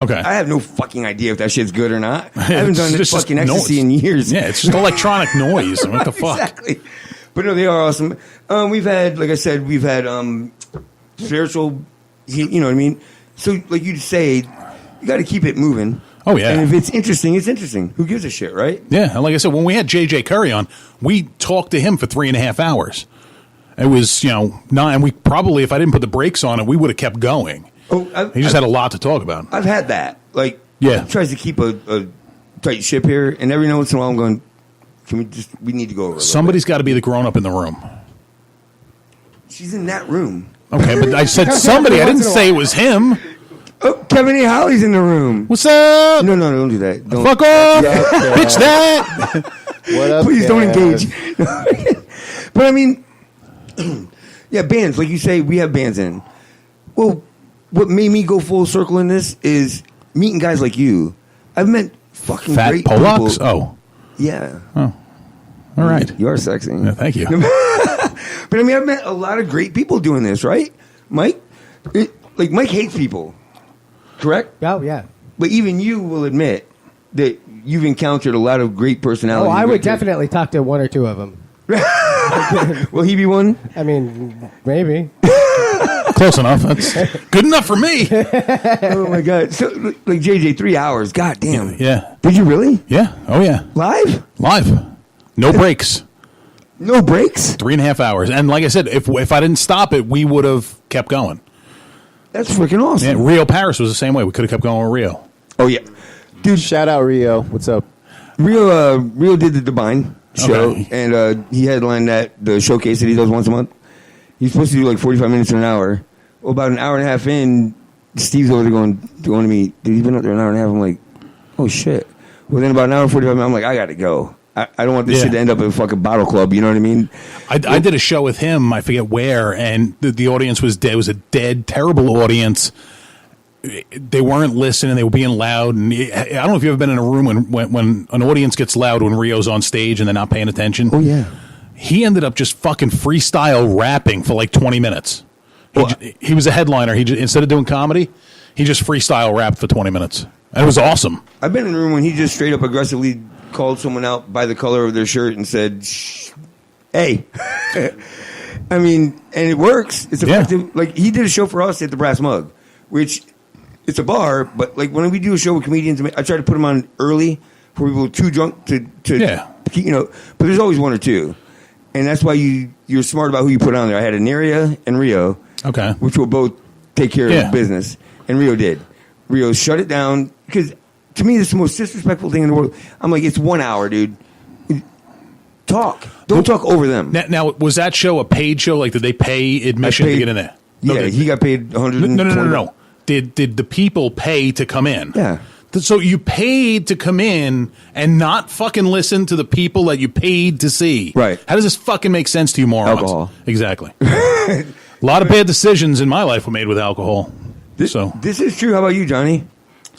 Okay. I have no fucking idea if that shit's good or not. I haven't done this fucking ecstasy in years. Yeah, it's just electronic noise. What the fuck? Exactly. But no, they are awesome. We've had, like I said, spiritual, you know what I mean? So, like you say, you got to keep it moving. Oh, yeah. And if it's interesting, it's interesting. Who gives a shit, right? Yeah, and like I said, when we had JJ Curry on, we talked to him for 3.5 hours. It was, and we probably, if I didn't put the brakes on it, we would have kept going. Oh, he just had a lot to talk about. I've had that. Like, yeah, he tries to keep a tight ship here, and every once in a while I'm going, we need to go over. Somebody's got to be the grown up in the room. She's in that room. Okay, but I said somebody. I didn't say it was him. Oh, Kevin A. Holly's in the room. What's up? No, don't do that. Don't. Fuck off. Bitch that. What up, Please don't engage. But I mean, yeah, bands. Like you say, we have bands in. Well, what made me go full circle in this is meeting guys like you. I've met fucking Fat great Polacks? people. Oh. Yeah. Oh. All right. You are sexy. Yeah, thank you. But I mean, I've met a lot of great people doing this, right? Mike? Mike hates people. Correct? Oh, yeah. But even you will admit that you've encountered a lot of great personalities. Oh, I would definitely talk to one or two of them. Will he be one? I mean, maybe. Close enough. That's good enough for me. Oh, my God. So, like, JJ, 3 hours. God damn. Yeah. Did you really? Yeah. Oh, yeah. Live? No breaks. No breaks? 3.5 hours. And like I said, if I didn't stop it, we would have kept going. That's freaking awesome. Yeah, Rio Paris was the same way. We could have kept going with Rio. Oh, yeah. Dude, shout out Rio. What's up? Rio did the Divine show, Okay. and he headlined the showcase that he does once a month. He's supposed to do like 45 minutes to an hour. Well, about an hour and a half in, Steve's over there going to me, dude, you've been up there an hour and a half. I'm like, oh, shit. Well, then about an hour and 45 minutes, I'm like, I got to go. I don't want this shit to end up at a fucking bottle club. You know what I mean? I did a show with him, I forget where, and the audience was dead. It was a dead, terrible audience. They weren't listening. They were being loud. And I don't know if you've ever been in a room when an audience gets loud when Rio's on stage and they're not paying attention. Oh, yeah. He ended up just fucking freestyle rapping for like 20 minutes. He was a headliner. Instead of doing comedy, he just freestyle rapped for 20 minutes. And it was awesome. I've been in a room when he just straight up aggressively called someone out by the color of their shirt and said, hey. I mean, and it works. It's effective. Yeah. Like, he did a show for us at the Brass Mug, which it's a bar, but like when we do a show with comedians, I try to put them on early for people too drunk to but there's always one or two. And that's why you're smart about who you put on there. I had Aneria and Rio, okay, which will both take care of business. And Rio did. Rio shut it down because to me, it's the most disrespectful thing in the world. I'm like, it's 1 hour, dude. Talk. Don't talk over them. Now, was that show a paid show? Like, did they pay admission to get in there? Yeah, he got paid $120. No. Did the people pay to come in? Yeah. So you paid to come in and not fucking listen to the people that you paid to see. Right. How does this fucking make sense to you morons? Alcohol. Exactly. A lot of bad decisions in my life were made with alcohol. This is true. How about you, Johnny?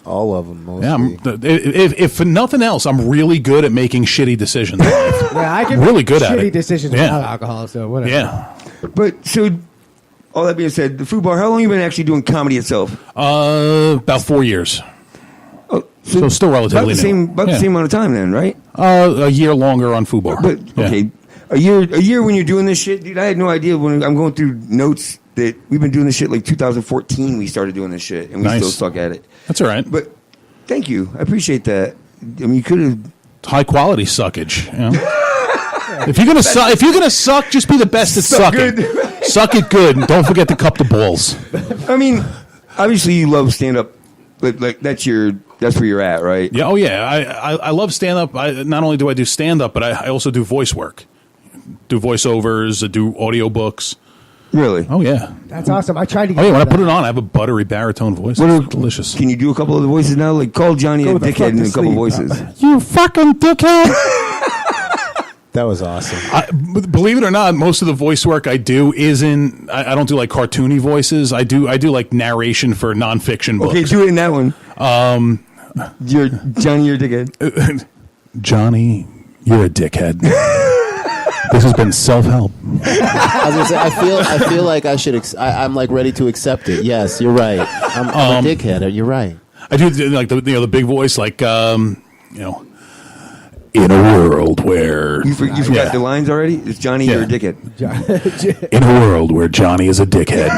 All of them, mostly. Yeah, if for nothing else, I'm really good at making shitty decisions in life. Yeah, I can really make good at shitty it. decisions without alcohol, so whatever. Yeah. But so, all that being said, the Food Bar, how long have you been actually doing comedy itself? About 4 years. Oh, so still relatively new. About the same amount of time then, right? A year longer on Food Bar. But, okay, a year when you're doing this shit, dude, I had no idea when I'm going through notes that we've been doing this shit like 2014 we started doing this shit, and we still suck at it. That's all right. But thank you. I appreciate that. I mean, you could have... High quality suckage, you know? If you're gonna suck, just be the best at sucking. Suck it good, and don't forget to cup the balls. I mean, obviously you love stand up, but like that's where you're at, right? Yeah. Oh yeah. I love stand up. Not only do I do stand up, but I also do voice work. Do voiceovers. I do audiobooks. Really? Oh yeah. That's awesome. I tried to get when I put it on, I have a buttery baritone voice. It's delicious. Can you do a couple of the voices now? Like call Johnny a dickhead in a couple voices. You fucking dickhead. That was awesome. Believe it or not, most of the voice work I do isn't. I don't do like cartoony voices. I do like narration for nonfiction books. Okay, do it in that one. You're Johnny. You're a dickhead. Johnny, you're a dickhead. This has been self-help. I was gonna say, I feel like I should. I'm like ready to accept it. Yes, you're right. I'm a dickhead. You're right. I do like the big voice, like in a world where you forgot the lines already. It's Johnny, you're a dickhead. In a world where Johnny is a dickhead,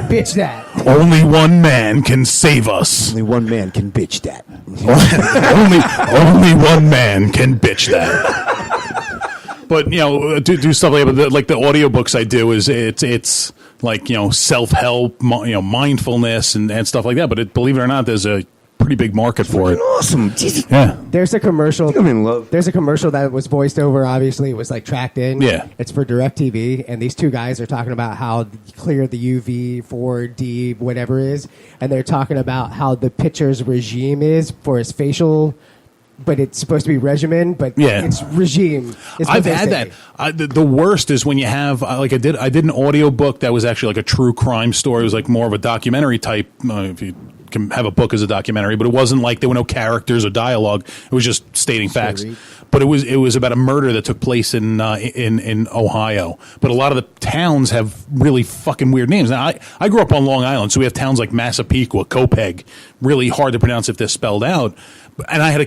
bitch that. Only one man can save us. Only one man can bitch that. only one man can bitch that. But do stuff like that. Like the audiobooks I do it's like self-help, mindfulness and stuff like that. But believe it or not, there's a pretty big market for it. Awesome. Jesus. Yeah. There's a commercial. I'm in love. There's a commercial that was voiced over. Obviously, it was like tracked in. Yeah. It's for DirecTV, and these two guys are talking about how clear the UV 4D whatever is, and they're talking about how the pitcher's regime is for his facial. But it's supposed to be regimen, but it's regime. I've had that. The worst is when you have I did an audiobook that was actually like a true crime story. It was like more of a documentary type. If you can have a book as a documentary, but it wasn't like there were no characters or dialogue. It was just stating facts. But it was about a murder that took place in Ohio. But a lot of the towns have really fucking weird names. Now I grew up on Long Island, so we have towns like Massapequa, Copeg, really hard to pronounce if they're spelled out. And I had to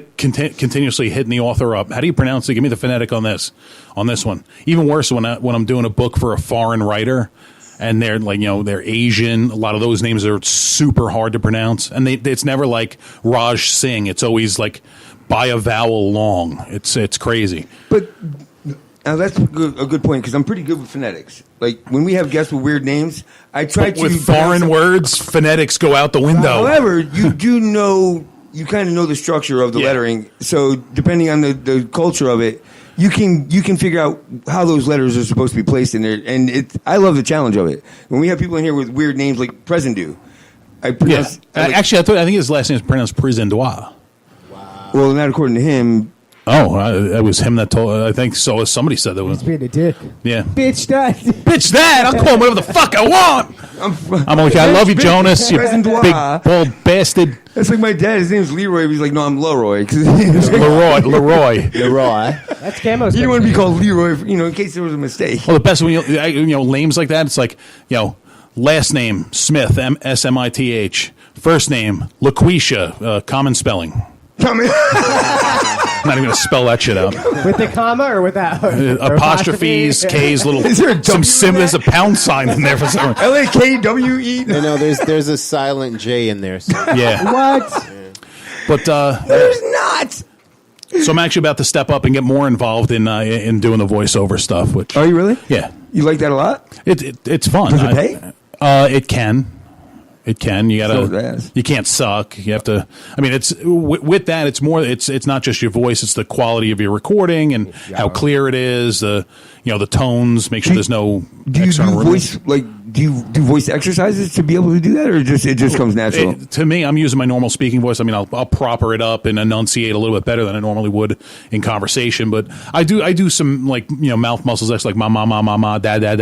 continuously hitting the author up. How do you pronounce it? Give me the phonetic on this one. Even worse when I'm doing a book for a foreign writer, and they're like they're Asian. A lot of those names are super hard to pronounce, and it's never like Raj Singh. It's always like by a vowel long. It's crazy. But now that's a good point because I'm pretty good with phonetics. Like when we have guests with weird names, I try to with foreign words. Phonetics go out the window. However, you do know. You kind of know the structure of the lettering, so depending on the culture of it, you can figure out how those letters are supposed to be placed in there. And I love the challenge of it. When we have people in here with weird names like Presendu, I pronounce. Actually, I think his last name is pronounced Presendois. Wow. Well, not according to him. Oh, it was him that told. I think so. Somebody said that was. He's being a dick. Yeah. Bitch that. Bitch that. I'll call him whatever the fuck I want. I'm like, I love you, Jonas. You big bald bastard. That's like my dad. His name's Leroy. He's like, no, I'm Leroy. Leroy. That's Camo's. You don't want to be called Leroy, in case there was a mistake. Well, the best when names like that. It's like last name Smith, Smith. First name LaQuisha, common spelling. I'm not even going to spell that shit out. With the comma or without? Apostrophes, K's, little. Is there there's a pound sign in there for some reason. LAKWE. No, there's a silent J in there. So. Yeah. What? Yeah. But there's not. So I'm actually about to step up and get more involved in doing the voiceover stuff. Which are you really? Yeah. You like that a lot? It's fun. Does it pay? It can. It can. You gotta. You can't suck. You have to. I mean, it's with that. It's more. It's not just your voice. It's the quality of your recording and how clear it is. The tones. Make sure there's no. Do you do voice Do you do voice exercises to be able to do that, or it just comes natural? To me, I'm using my normal speaking voice. I mean, I'll proper it up and enunciate a little bit better than I normally would in conversation. But I do some mouth muscles. That's like ma, dad,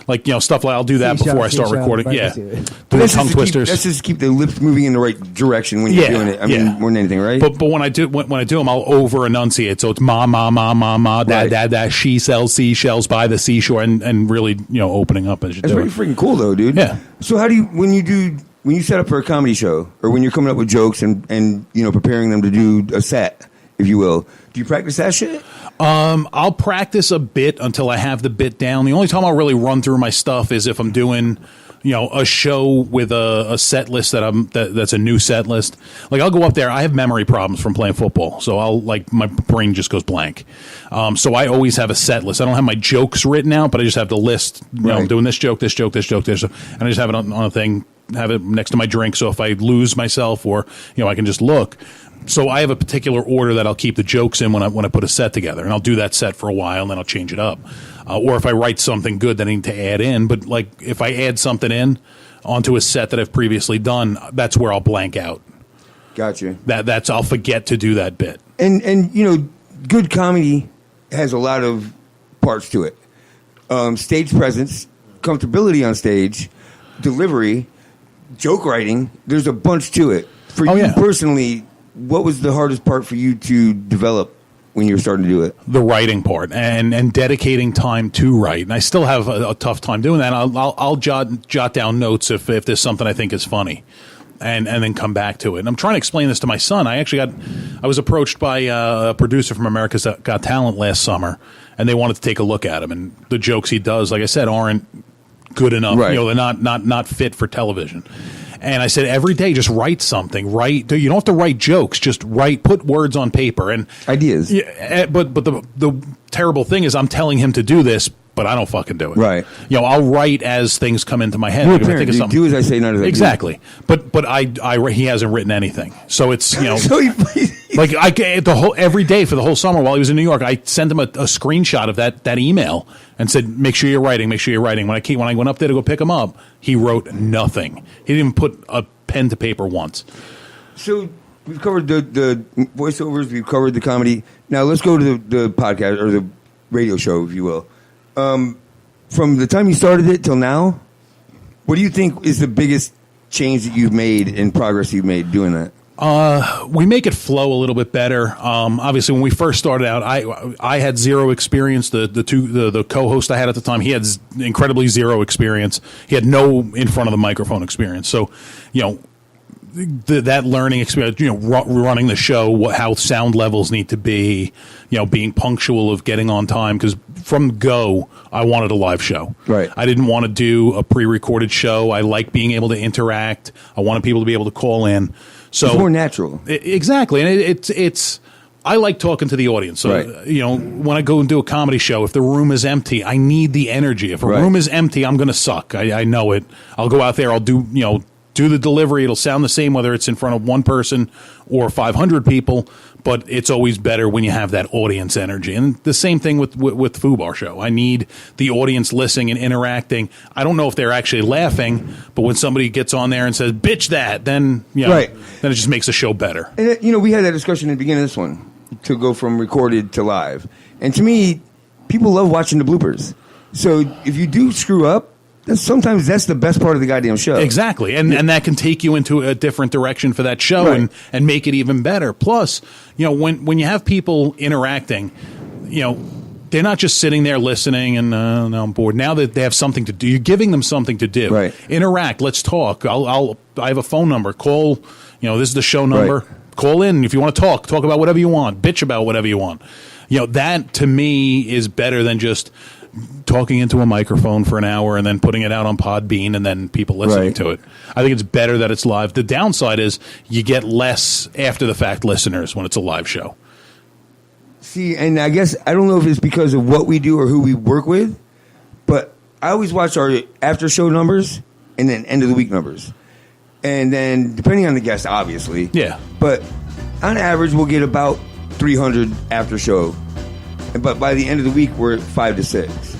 like stuff like I'll do that before I start recording. Yeah, do the tongue twisters. That's just to keep the lips moving in the right direction when you're doing it. I mean, more than anything, right? But when I do them, I'll over enunciate. So it's ma, dad, she sells seashells by the seashore, and really opening up as you do it. Pretty freaking cool though, dude. Yeah. So how do you when you set up for a comedy show, or when you're coming up with jokes and preparing them to do a set, if you will, do you practice that shit? I'll practice a bit until I have the bit down. The only time I'll really run through my stuff is if I'm doing a show with a set list that's a new set list. Like I'll go up there. I have memory problems from playing football, so my brain just goes blank. So I always have a set list. I don't have my jokes written out, but I just have the list. I'm doing this joke, and I just have it on a thing. Have it next to my drink, so if I lose myself or I can just look. So I have a particular order that I'll keep the jokes in when I put a set together, and I'll do that set for a while, and then I'll change it up. Or if I write something good that I need to add in, but like if I add something in onto a set that I've previously done, that's where I'll blank out. Gotcha. That's I'll forget to do that bit. And good comedy has a lot of parts to it. Stage presence, comfortability on stage, delivery, joke writing. There's a bunch to it. For you personally, what was the hardest part for you to develop when you were starting to do it? The writing part and dedicating time to write. And I still have a tough time doing that. I'll jot down notes if there's something I think is funny. and then come back to it. And I'm trying to explain this to my son. I was approached by a producer from America's Got Talent last summer, and they wanted to take a look at him. And the jokes he does, like I said, aren't good enough. Right. They're not fit for television. And I said, every day, just write something. You don't have to write jokes. Just put words on paper and ideas. Yeah, but the terrible thing is, I'm telling him to do this, but I don't fucking do it. Right. I'll write as things come into my head. You're a If I parent, think of dude. something. Do as I say, not as I do. Exactly. But he hasn't written anything. So it's So every day for the whole summer while he was in New York, I sent him a screenshot of that email and said, make sure you're writing. When I went up there to go pick him up, he wrote nothing. He didn't even put a pen to paper once. So we've covered the voiceovers, we've covered the comedy. Now let's go to the podcast or the radio show, if you will. From the time you started it till now, what do you think is the biggest change that you've made and progress you've made doing that? We make it flow a little bit better. Obviously, when we first started out, I had zero experience. The co-host I had at the time, he had incredibly zero experience. He had no in front of the microphone experience. So, that learning experience, running the show, how sound levels need to be, being punctual, of getting on time. Because from go, I wanted a live show. Right. I didn't want to do a pre-recorded show. I like being able to interact. I wanted people to be able to call in. So it's more natural. Exactly. And it's I like talking to the audience. So, right. When I go and do a comedy show, if the room is empty, I need the energy. If a room is empty, I'm going to suck. I know it. I'll go out there. I'll do the delivery. It'll sound the same whether it's in front of one person or 500 people, but it's always better when you have that audience energy. And the same thing with Fubar Show. I need the audience listening and interacting. I don't know if they're actually laughing, but when somebody gets on there and says, bitch that, then, then it just makes the show better. And, we had that discussion at the beginning of this one to go from recorded to live. And to me, people love watching the bloopers. So if you do screw up, sometimes that's the best part of the goddamn show. Exactly. And that can take you into a different direction for that show and make it even better. Plus, when you have people interacting, they're not just sitting there listening and no, I'm bored. Now that they have something to do, you're giving them something to do. Right. Interact. Let's talk. I have a phone number. Call. This is the show number. Right. Call in if you want to talk about whatever you want. Bitch about whatever you want. That to me is better than just talking into a microphone for an hour and then putting it out on Podbean and then people listening to it. I think it's better that it's live. The downside is you get less after the fact listeners when it's a live show. See, and I guess I don't know if it's because of what we do or who we work with, but I always watch our after show numbers and then end of the week numbers. And then depending on the guest, obviously. Yeah. But on average, we'll get about 300 after show. But by the end of the week, we're at 5 to 6.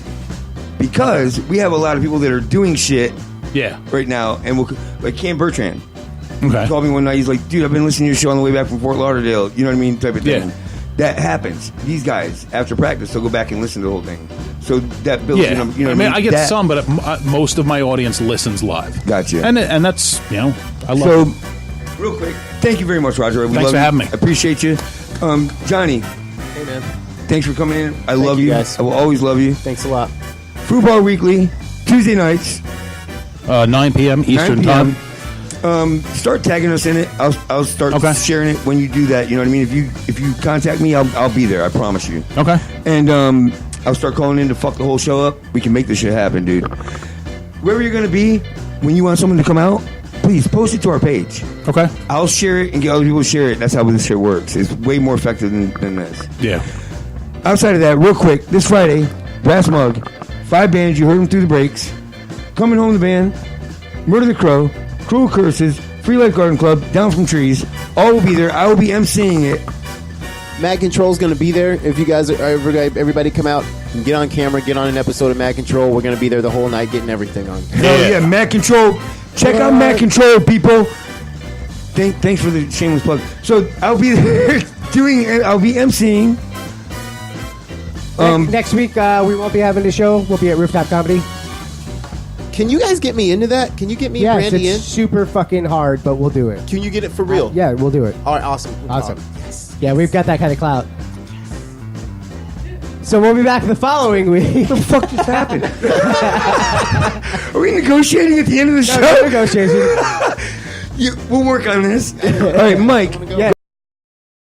Because we have a lot of people that are doing shit right now. And like Cam Bertrand. Okay. He called me one night. He's like, dude, I've been listening to your show on the way back from Fort Lauderdale. You know what I mean? Type of thing. Yeah. That happens. These guys, after practice, they'll go back and listen to the whole thing. So that builds, I mean, I get some, but most of my audience listens live. Gotcha. And that's, I love it. So, real quick, thank you very much, Roger. Thanks for having me. I appreciate you. Johnny. Hey, man. Thanks for coming in. I love you. Guys. I will always love you. Thanks a lot. Food Bar Weekly, Tuesday nights. 9 p.m. Eastern 9 p.m. time. Start tagging us in it. I'll start sharing it when you do that. You know what I mean? If you contact me, I'll be there. I promise you. Okay. And I'll start calling in to fuck the whole show up. We can make this shit happen, dude. Wherever you're gonna be, when you want someone to come out, please post it to our page. Okay. I'll share it and get other people to share it. That's how this shit works. It's way more effective than this. Yeah. Outside of that, real quick, this Friday, Brass Mug, 5 bands. You heard them through the breaks. Coming Home the Band, Murder the Crow, Cruel Curses, Free Life Garden Club, Down from Trees. All will be there. I will be emceeing it. Mad Control's going to be there. If you guys, everybody come out and get on camera, get on an episode of Mad Control. We're going to be there the whole night getting everything on. Yeah, Mad Control. Check out Mad Control, people. Thanks for the shameless plug. So I'll be there I'll be emceeing. Next week, we won't be having the show. We'll be at Rooftop Comedy. Can you guys get me into that? Can you get me and Brandy in? It's super fucking hard, but we'll do it. Can you get it for real? Yeah, we'll do it. All right, awesome. Awesome. Yes. Yeah, we've got that kind of clout. So we'll be back the following week. What the fuck just happened? Are we negotiating at the end of the show? No negotiation. We'll work on this. All right, Mike. Yeah.